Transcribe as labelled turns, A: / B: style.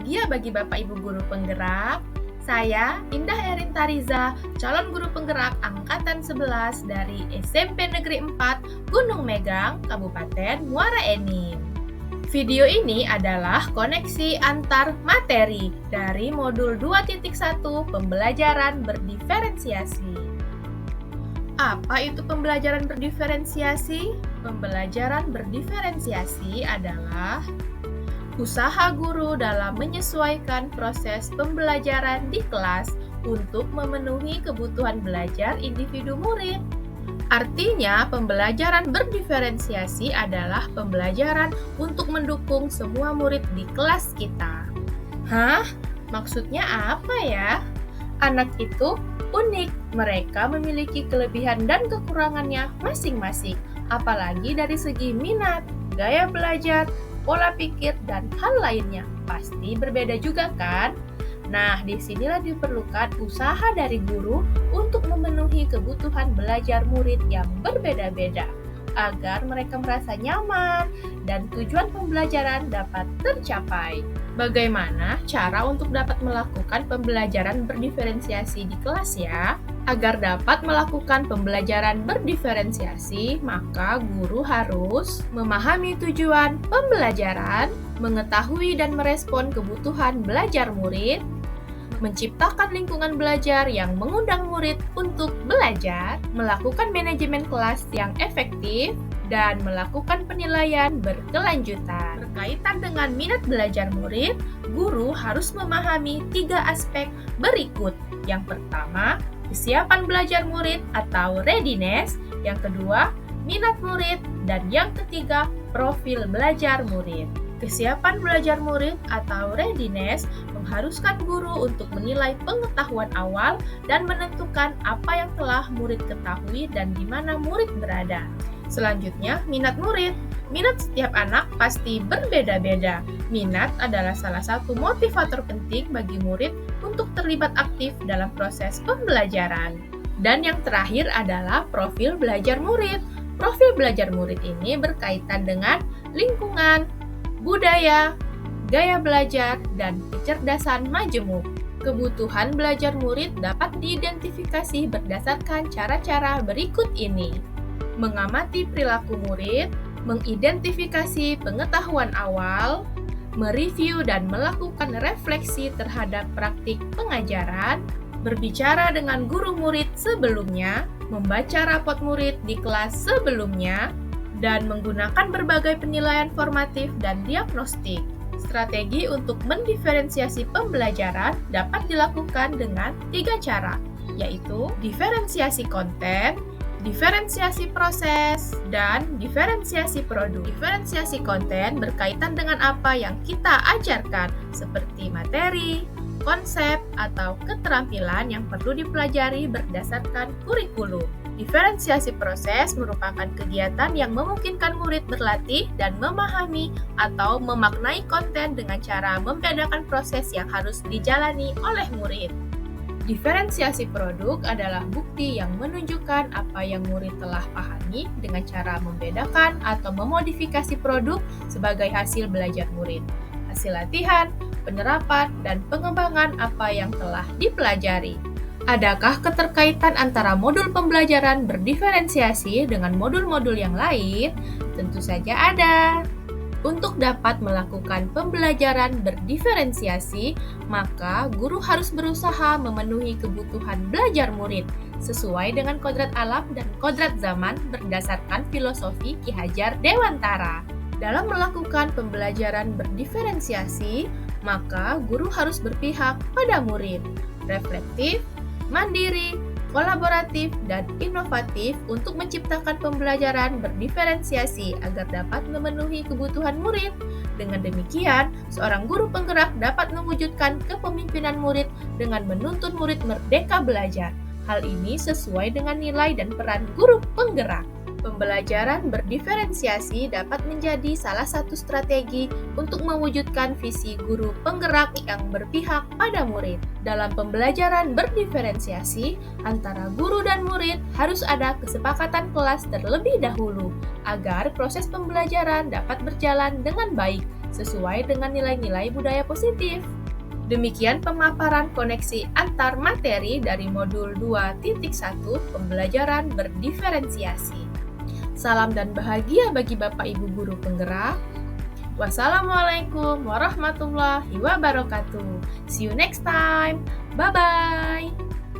A: Bahagia bagi Bapak Ibu Guru Penggerak. Saya Indah Erin Tariza, calon guru penggerak angkatan 11 dari SMP Negeri 4 Gunung Megang, Kabupaten Muara Enim. Video ini adalah koneksi antar materi dari modul 2.1 pembelajaran berdiferensiasi. Apa itu pembelajaran berdiferensiasi? Pembelajaran berdiferensiasi adalah usaha guru dalam menyesuaikan proses pembelajaran di kelas untuk memenuhi kebutuhan belajar individu murid. Artinya, pembelajaran berdiferensiasi adalah pembelajaran untuk mendukung semua murid di kelas kita. Hah? Maksudnya apa ya? Anak itu unik, mereka memiliki kelebihan dan kekurangannya masing-masing, apalagi dari segi minat, gaya belajar, pola pikir, dan hal lainnya. Pasti berbeda juga kan? Nah, disinilah diperlukan usaha dari guru untuk memenuhi kebutuhan belajar murid yang berbeda-beda, agar mereka merasa nyaman dan tujuan pembelajaran dapat tercapai. Bagaimana cara untuk dapat melakukan pembelajaran berdiferensiasi di kelas ya? Agar dapat melakukan pembelajaran berdiferensiasi, maka guru harus memahami tujuan pembelajaran, mengetahui dan merespon kebutuhan belajar murid, menciptakan lingkungan belajar yang mengundang murid untuk belajar, melakukan manajemen kelas yang efektif, dan melakukan penilaian berkelanjutan. Berkaitan dengan minat belajar murid, guru harus memahami 3 aspek berikut. Yang pertama, kesiapan belajar murid atau readiness. Yang kedua, minat murid. Dan yang ketiga, profil belajar murid. Kesiapan belajar murid atau readiness mengharuskan guru untuk menilai pengetahuan awal dan menentukan apa yang telah murid ketahui dan di mana murid berada. Selanjutnya, minat murid. Minat setiap anak pasti berbeda-beda. Minat adalah salah satu motivator penting bagi murid untuk terlibat aktif dalam proses pembelajaran. Dan yang terakhir adalah profil belajar murid. Profil belajar murid ini berkaitan dengan lingkungan, budaya, gaya belajar, dan kecerdasan majemuk. Kebutuhan belajar murid dapat diidentifikasi berdasarkan cara-cara berikut ini. Mengamati perilaku murid, mengidentifikasi pengetahuan awal, mereview dan melakukan refleksi terhadap praktik pengajaran, berbicara dengan guru murid sebelumnya, membaca rapot murid di kelas sebelumnya, dan menggunakan berbagai penilaian formatif dan diagnostik. Strategi untuk mendiferensiasi pembelajaran dapat dilakukan dengan 3 cara, yaitu diferensiasi konten, diferensiasi proses, dan diferensiasi produk. Diferensiasi konten berkaitan dengan apa yang kita ajarkan, seperti materi, konsep, atau keterampilan yang perlu dipelajari berdasarkan kurikulum. Diferensiasi proses merupakan kegiatan yang memungkinkan murid berlatih dan memahami atau memaknai konten dengan cara membedakan proses yang harus dijalani oleh murid. Diferensiasi produk adalah bukti yang menunjukkan apa yang murid telah pahami dengan cara membedakan atau memodifikasi produk sebagai hasil belajar murid, hasil latihan, penerapan, dan pengembangan apa yang telah dipelajari. Adakah keterkaitan antara modul pembelajaran berdiferensiasi dengan modul-modul yang lain? Tentu saja ada. Untuk dapat melakukan pembelajaran berdiferensiasi, maka guru harus berusaha memenuhi kebutuhan belajar murid sesuai dengan kodrat alam dan kodrat zaman berdasarkan filosofi Ki Hajar Dewantara. Dalam melakukan pembelajaran berdiferensiasi, maka guru harus berpihak pada murid, reflektif, mandiri, kolaboratif, dan inovatif untuk menciptakan pembelajaran berdiferensiasi agar dapat memenuhi kebutuhan murid. Dengan demikian, seorang guru penggerak dapat mewujudkan kepemimpinan murid dengan menuntun murid merdeka belajar. Hal ini sesuai dengan nilai dan peran guru penggerak. Pembelajaran berdiferensiasi dapat menjadi salah satu strategi untuk mewujudkan visi guru penggerak yang berpihak pada murid. Dalam pembelajaran berdiferensiasi, antara guru dan murid harus ada kesepakatan kelas terlebih dahulu agar proses pembelajaran dapat berjalan dengan baik sesuai dengan nilai-nilai budaya positif. Demikian pemaparan koneksi antar materi dari modul 2.1 pembelajaran berdiferensiasi. Salam dan bahagia bagi Bapak Ibu guru penggerak. Wassalamualaikum warahmatullahi wabarakatuh. See you next time. Bye-bye.